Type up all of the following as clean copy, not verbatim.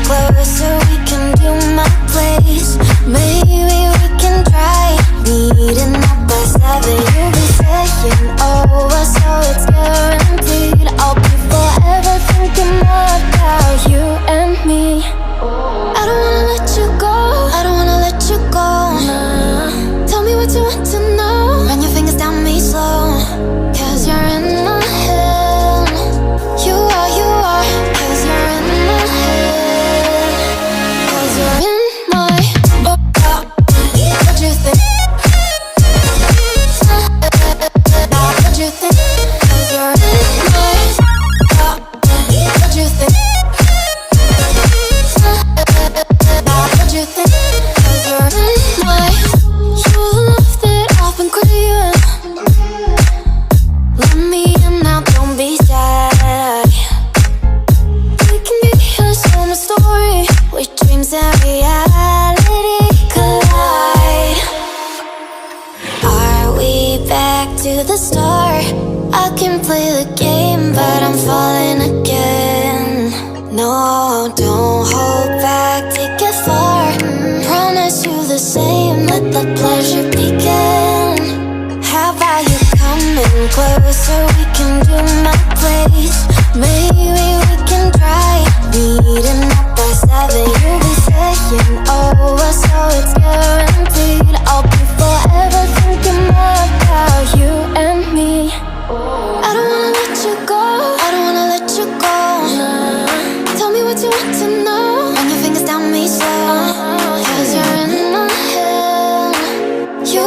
closer, we can do my place. Maybe we can try meeting up by 7. You'll be saying over, so it's guaranteed. I'll be forever thinking about you and me. I don't wanna let you go, I don't wanna let you go. Tell me what you want to know. Run your fingers down me slow, 'cause you're in my head. You are, 'cause you're in my head. 'Cause you're in my what you think? What you think? 'Cause you're in my what you think? What you think? 'Cause you're in my you love that I've been craving. Let me in now, don't be shy. We can be a summer story where dreams and reality collide. Are we back to the start? I can play the game, but I'm falling again. No, don't hold back, take it far. Promise you the same, let the pleasure begin. How about you coming closer, we can do my place. Maybe we can try meeting up by 7. You'll be saying over, so it's guaranteed. I'll be forever thinking more about you and me. I don't wanna let you go, I don't wanna let you go. Tell me what you want to know. Run your fingers down me slow, 'cause you're in my head. You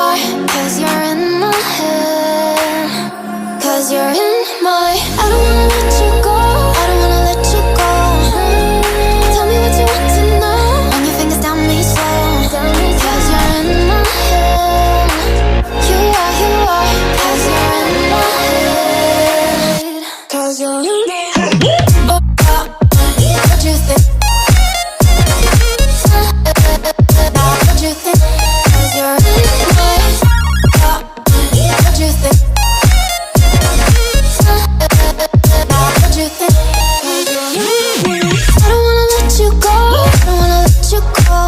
are, 'cause you're in my head. 'Cause you're in my I don't wanna let you go, I don't wanna let you go. Tell me what you want to know. Run your fingers down me slow, 'cause you're in my head. You are, 'cause you're in my head. 'Cause you're in my head. What you think? What you think? 'Cause you're in my what you think? What you think? 'Cause you're in I don't wanna let you go, I don't wanna let you go.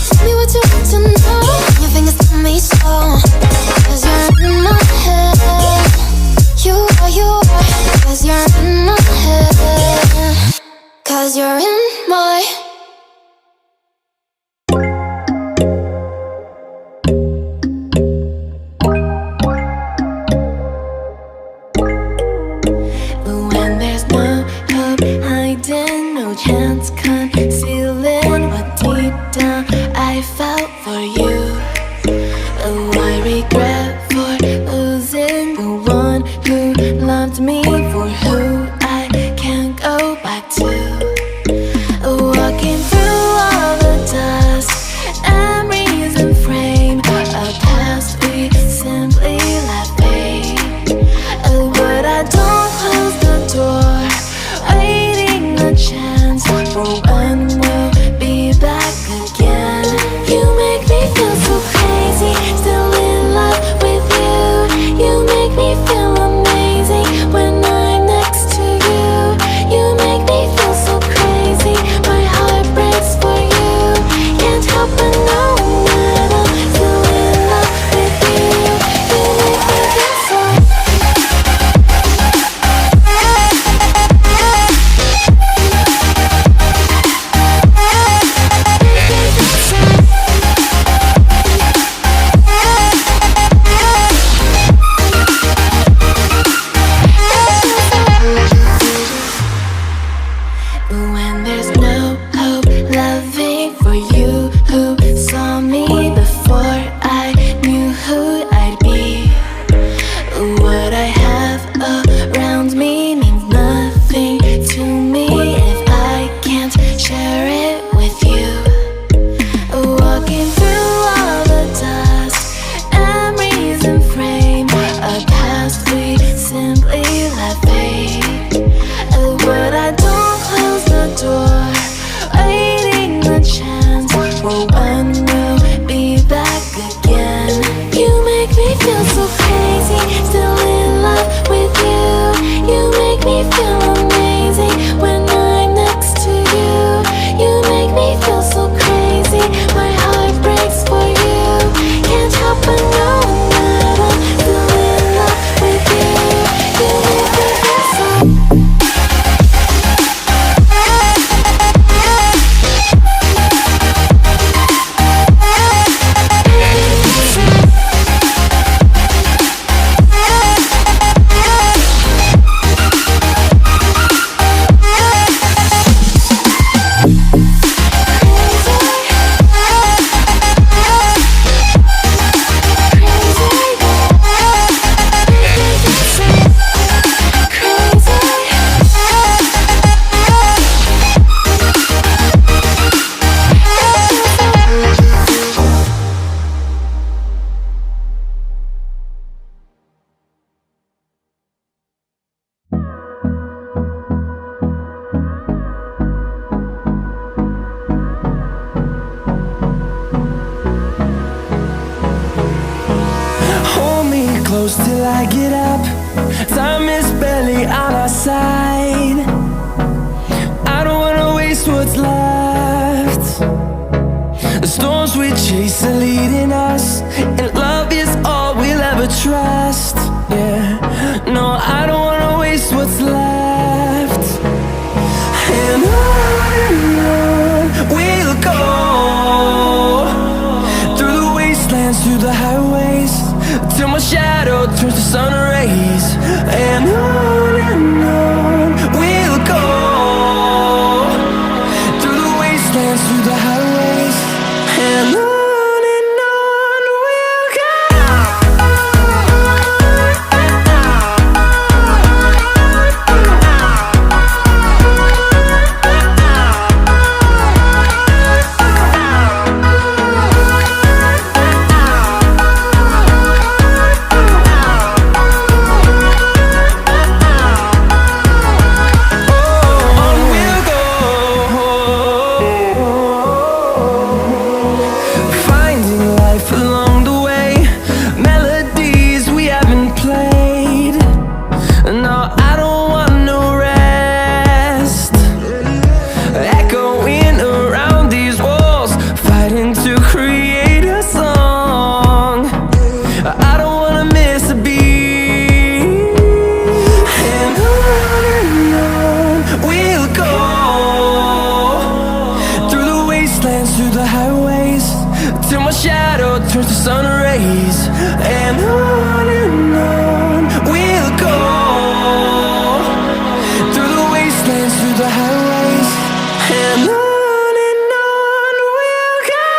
Tell me what you want to know. Your fingers tell me slow, 'cause you're in my head. You are, 'cause you're in my head. 'Cause you're in my when there's no hope hiding, no chance concealing what deep down I felt for you. Oh, I regret for losing the one who loved me, for who I can't go back to. Walking through all the dust, memories and frame a past we simply let fade. Oh, but I don't close the door, waiting a chance for when we'll be back again. You make me feel so crazy, still in love with you. You make me feel amazing when close till I get up. Time is barely on our side. I don't wanna waste what's left. The storms we chase are leading us, and love is all we'll ever trust. Yeah, no, I don't wanna waste what's left. And on we'll go, through the wastelands, through the highways, till my shadow turns to sun rays. And on we'll go, through the wastelands, through the highways, and on we'll go. Turns to sun rays, and on we'll go, through the wastelands, through the highways, and on we'll go.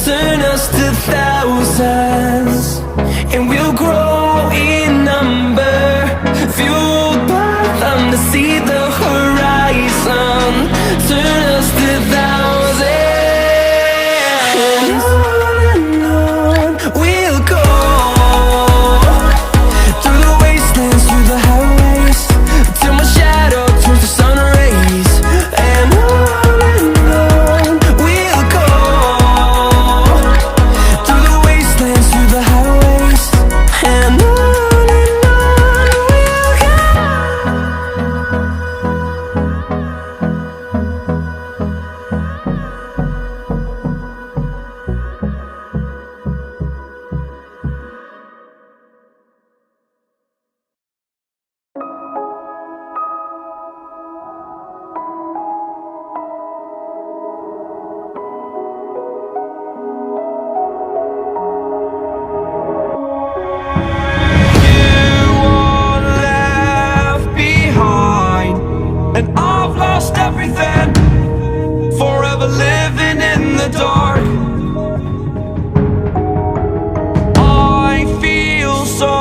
Turn us to thousands, and we'll grow in number, fueled by them to see the horizon. Turn us to thousands, and on we'll go, through the wastelands, through the highways, till my shadow turns to sun rays. And on we'll go, through the wastelands, through the highways, and on we'll go. And I've lost everything, forever living in the dark. I feel so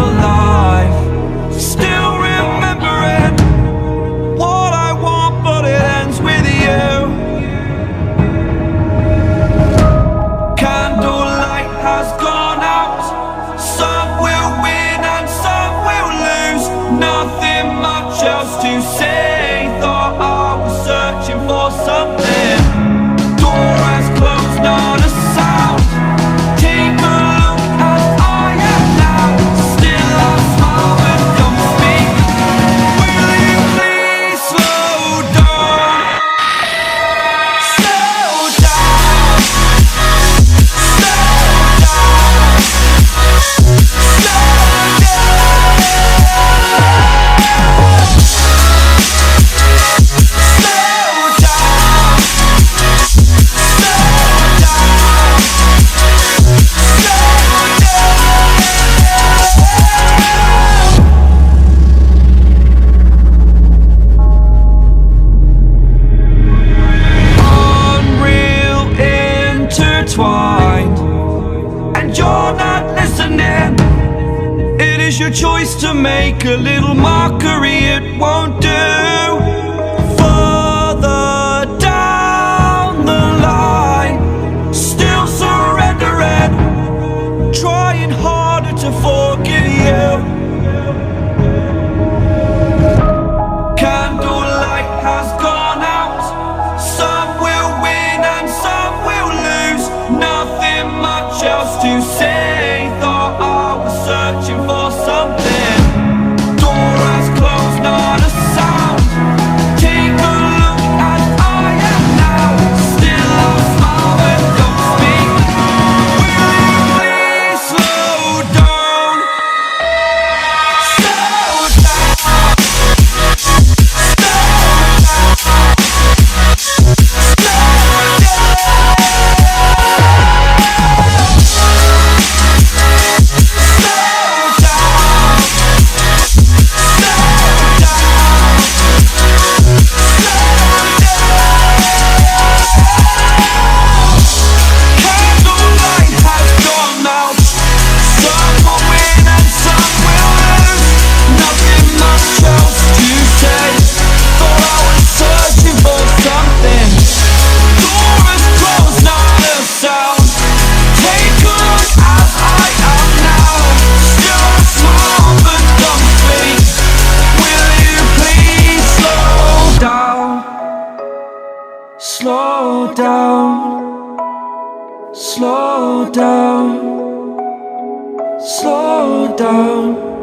alive, still remembering what I want, but it ends with you. Candlelight has gone out, some will win and some will lose. Nothing much else to say. Thought I was searching for something. Door has closed, not a sound. Take a look as I am now. Still I smile but don't speak. Will you please slow down? Slow down. Slow down. Slow down. to make a little mockery, it won't do. Further down the line, still surrendering, trying harder to forgive you. Candlelight has gone out. Some will win and some will lose. Nothing much else to say. Thought I was searching for something. Door has closed, not a sound. Take a look as I am now. Still I smile but don't speak. Will you please slow down? Slow down. Candlelight has gone out. Some will win and some will lose. Nothing much else to say. Thought I was searching for something. Door is closed, not a sound. Take a look as I am now. Still I smile but don't speak. Will you please slow down? Slow down. Slow down. Slow down.